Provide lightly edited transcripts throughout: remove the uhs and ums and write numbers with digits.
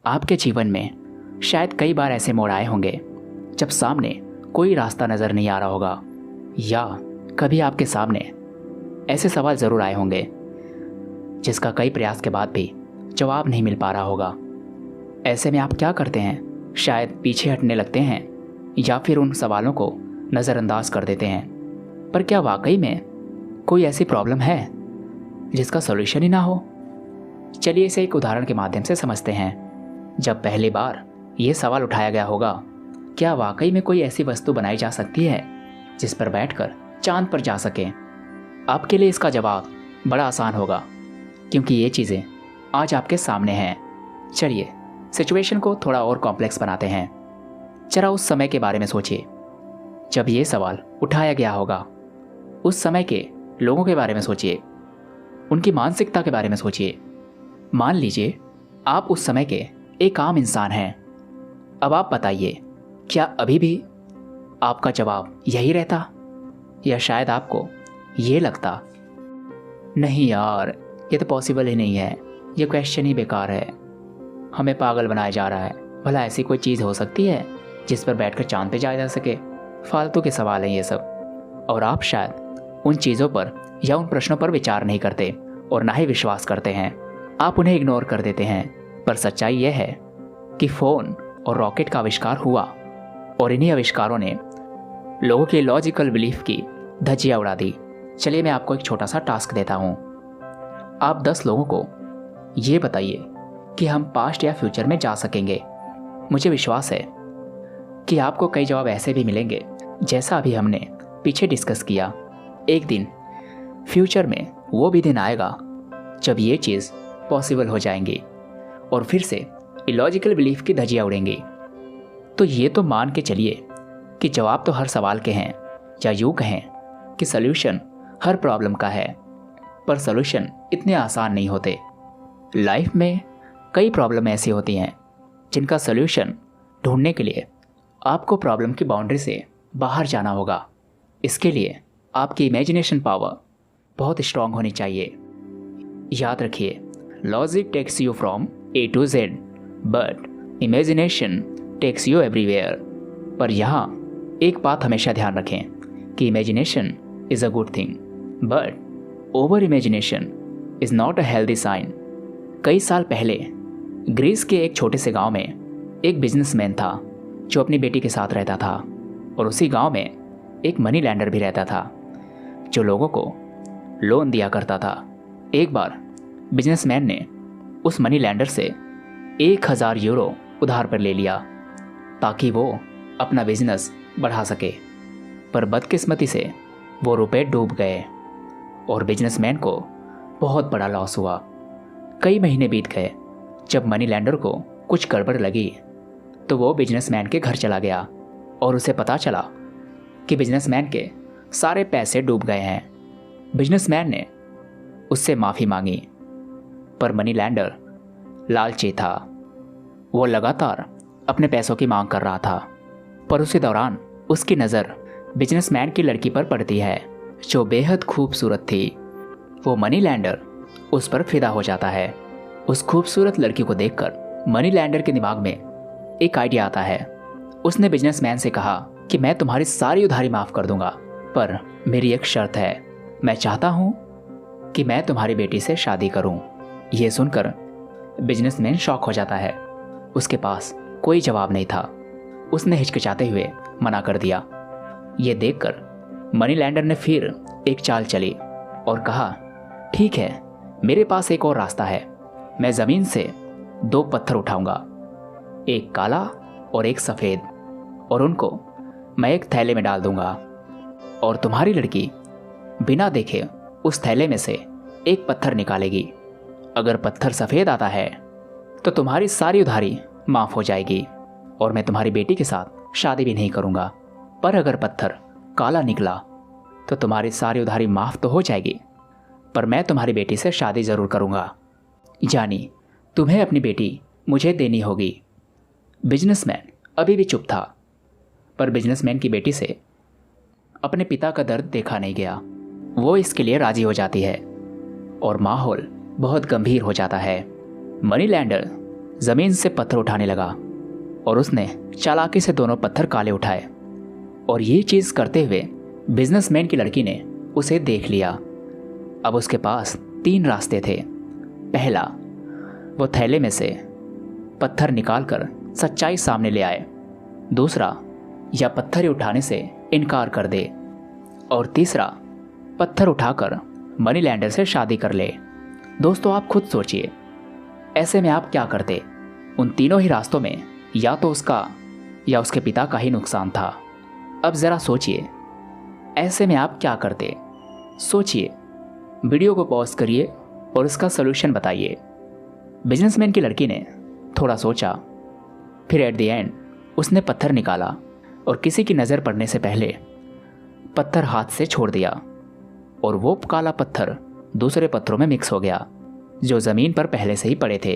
आपके जीवन में शायद कई बार ऐसे मोड़ आए होंगे जब सामने कोई रास्ता नज़र नहीं आ रहा होगा, या कभी आपके सामने ऐसे सवाल ज़रूर आए होंगे जिसका कई प्रयास के बाद भी जवाब नहीं मिल पा रहा होगा। ऐसे में आप क्या करते हैं? शायद पीछे हटने लगते हैं या फिर उन सवालों को नज़रअंदाज कर देते हैं। पर क्या वाकई में कोई ऐसी प्रॉब्लम है जिसका सॉल्यूशन ही ना हो? चलिए इसे एक उदाहरण के माध्यम से समझते हैं। जब पहली बार ये सवाल उठाया गया होगा, क्या वाकई में कोई ऐसी वस्तु बनाई जा सकती है जिस पर बैठकर चांद पर जा सके? आपके लिए इसका जवाब बड़ा आसान होगा, क्योंकि ये चीज़ें आज आपके सामने हैं। चलिए सिचुएशन को थोड़ा और कॉम्प्लेक्स बनाते हैं। जरा उस समय के बारे में सोचिए जब ये सवाल उठाया गया होगा। उस समय के लोगों के बारे में सोचिए, उनकी मानसिकता के बारे में सोचिए। मान लीजिए आप उस समय के एक आम इंसान हैं। अब आप बताइए, क्या अभी भी आपका जवाब यही रहता, या शायद आपको ये लगता, नहीं यार ये तो पॉसिबल ही नहीं है, ये क्वेश्चन ही बेकार है, हमें पागल बनाया जा रहा है, भला ऐसी कोई चीज़ हो सकती है जिस पर बैठकर चांद पे जाया जा सके? फालतू के सवाल हैं ये सब। और आप शायद उन चीज़ों पर या उन प्रश्नों पर विचार नहीं करते और ना ही विश्वास करते हैं। आप उन्हें इग्नोर कर देते हैं। पर सच्चाई यह है कि फ़ोन और रॉकेट का आविष्कार हुआ, और इन्हीं आविष्कारों ने लोगों के लॉजिकल बिलीफ की धज्जियां उड़ा दी। चलिए मैं आपको एक छोटा सा टास्क देता हूँ। आप 10 लोगों को ये बताइए कि हम पास्ट या फ्यूचर में जा सकेंगे। मुझे विश्वास है कि आपको कई जवाब ऐसे भी मिलेंगे जैसा अभी हमने पीछे डिस्कस किया। एक दिन फ्यूचर में वो भी दिन आएगा जब ये चीज़ पॉसिबल हो जाएंगी और फिर से इलॉजिकल बिलीफ की धज्जियां उड़ेंगी। तो ये तो मान के चलिए कि जवाब तो हर सवाल के हैं, या यूँ कहें कि सॉल्यूशन हर प्रॉब्लम का है। पर सॉल्यूशन इतने आसान नहीं होते। लाइफ में कई प्रॉब्लम ऐसी होती हैं जिनका सॉल्यूशन ढूंढने के लिए आपको प्रॉब्लम की बाउंड्री से बाहर जाना होगा। इसके लिए आपकी इमेजिनेशन पावर बहुत स्ट्रांग होनी चाहिए। याद रखिए, logic takes you from A to Z, but imagination takes you everywhere. पर यहाँ एक बात हमेशा ध्यान रखें कि imagination is a good thing, but over imagination is not a healthy sign. कई साल पहले ग्रीस के एक छोटे से गांव में एक बिजनेसमैन था जो अपनी बेटी के साथ रहता था, और उसी गांव में एक मनी लैंडर भी रहता था जो लोगों को लोन दिया करता था। एक बार बिजनेसमैन ने उस मनी लैंडर से 1000 यूरो उधार पर ले लिया ताकि वो अपना बिजनेस बढ़ा सके। पर बदकिस्मती से वो रुपए डूब गए और बिजनेसमैन को बहुत बड़ा लॉस हुआ। कई महीने बीत गए। जब मनी लैंडर को कुछ गड़बड़ लगी तो वो बिजनेसमैन के घर चला गया और उसे पता चला कि बिजनेसमैन के सारे पैसे डूब गए हैं। बिजनेसमैन ने उससे माफ़ी मांगी, पर मनी लैंडर लालची था। वो लगातार अपने पैसों की मांग कर रहा था। पर उसी दौरान उसकी नज़र बिजनेसमैन की लड़की पर पड़ती है जो बेहद खूबसूरत थी। वो मनी लैंडर उस पर फिदा हो जाता है। उस खूबसूरत लड़की को देखकर मनी लैंडर के दिमाग में एक आइडिया आता है। उसने बिजनेसमैन से कहा कि मैं तुम्हारी सारी उधारी माफ़ कर दूंगा, पर मेरी एक शर्त है। मैं चाहता हूँ कि मैं तुम्हारी बेटी से शादी करूँ। यह सुनकर बिजनेसमैन शॉक हो जाता है। उसके पास कोई जवाब नहीं था। उसने हिचकिचाते हुए मना कर दिया। ये देखकर मनी लैंडर ने फिर एक चाल चली और कहा, ठीक है, मेरे पास एक और रास्ता है। मैं ज़मीन से 2 पत्थर उठाऊंगा, एक काला और एक सफ़ेद, और उनको मैं एक थैले में डाल दूंगा, और तुम्हारी लड़की बिना देखे उस थैले में से एक पत्थर निकालेगी। अगर पत्थर सफ़ेद आता है तो तुम्हारी सारी उधारी माफ़ हो जाएगी और मैं तुम्हारी बेटी के साथ शादी भी नहीं करूँगा। पर अगर पत्थर काला निकला तो तुम्हारी सारी उधारी माफ़ तो हो जाएगी, पर मैं तुम्हारी बेटी से शादी ज़रूर करूँगा, यानी तुम्हें अपनी बेटी मुझे देनी होगी। बिजनेसमैन अभी भी चुप था, पर बिजनेसमैन की बेटी से अपने पिता का दर्द देखा नहीं गया। वो इसके लिए राजी हो जाती है और माहौल बहुत गंभीर हो जाता है। मनी लैंडर ज़मीन से पत्थर उठाने लगा और उसने चालाकी से दोनों पत्थर काले उठाए। और ये चीज़ करते हुए बिजनेसमैन की लड़की ने उसे देख लिया। अब उसके पास 3 रास्ते थे। पहला, वो थैले में से पत्थर निकालकर सच्चाई सामने ले आए। दूसरा, या पत्थर ही उठाने से इनकार कर दे। और तीसरा, पत्थर उठाकर मनी लैंडर से शादी कर ले। दोस्तों, आप खुद सोचिए, ऐसे में आप क्या करते? उन तीनों ही रास्तों में या तो उसका या उसके पिता का ही नुकसान था। अब ज़रा सोचिए, ऐसे में आप क्या करते? सोचिए, वीडियो को पॉज करिए और उसका सलूशन बताइए। बिजनेसमैन की लड़की ने थोड़ा सोचा, फिर एट द एंड उसने पत्थर निकाला और किसी की नज़र पड़ने से पहले पत्थर हाथ से छोड़ दिया और वो काला पत्थर दूसरे पत्थरों में मिक्स हो गया जो ज़मीन पर पहले से ही पड़े थे।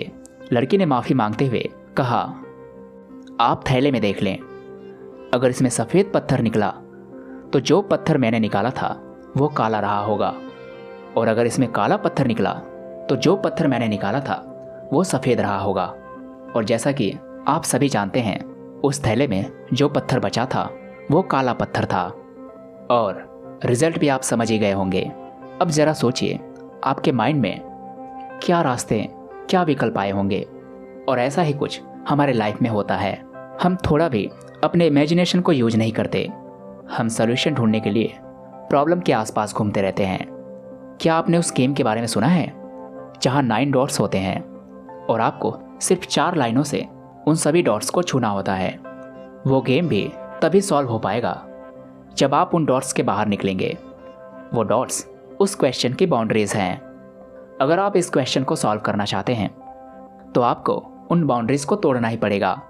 लड़की ने माफ़ी मांगते हुए कहा, आप थैले में देख लें, अगर इसमें सफ़ेद पत्थर निकला तो जो पत्थर मैंने निकाला था वो काला रहा होगा, और अगर इसमें काला पत्थर निकला तो जो पत्थर मैंने निकाला था वो सफ़ेद रहा होगा। और जैसा कि आप सभी जानते हैं, उस थैले में जो पत्थर बचा था वो काला पत्थर था। और रिजल्ट भी आप समझ ही गए होंगे। अब ज़रा सोचिए, आपके माइंड में क्या रास्ते, क्या विकल्प आए होंगे। और ऐसा ही कुछ हमारे लाइफ में होता है। हम थोड़ा भी अपने इमेजिनेशन को यूज नहीं करते। हम सॉल्यूशन ढूंढने के लिए प्रॉब्लम के आसपास घूमते रहते हैं। क्या आपने उस गेम के बारे में सुना है जहां 9 डॉट्स होते हैं और आपको सिर्फ 4 लाइनों से उन सभी डॉट्स को छूना होता है? वो गेम भी तभी सॉल्व हो पाएगा जब आप उन डॉट्स के बाहर निकलेंगे। वो डॉट्स उस क्वेश्चन की बाउंड्रीज हैं। अगर आप इस क्वेश्चन को सॉल्व करना चाहते हैं तो आपको उन बाउंड्रीज को तोड़ना ही पड़ेगा।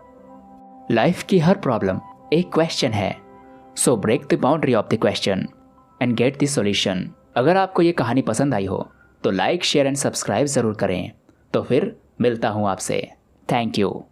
लाइफ की हर प्रॉब्लम एक क्वेश्चन है, so break the boundary of the question and get the solution. अगर आपको ये कहानी पसंद आई हो तो लाइक, शेयर एंड सब्सक्राइब ज़रूर करें। तो फिर मिलता हूँ आपसे। Thank you.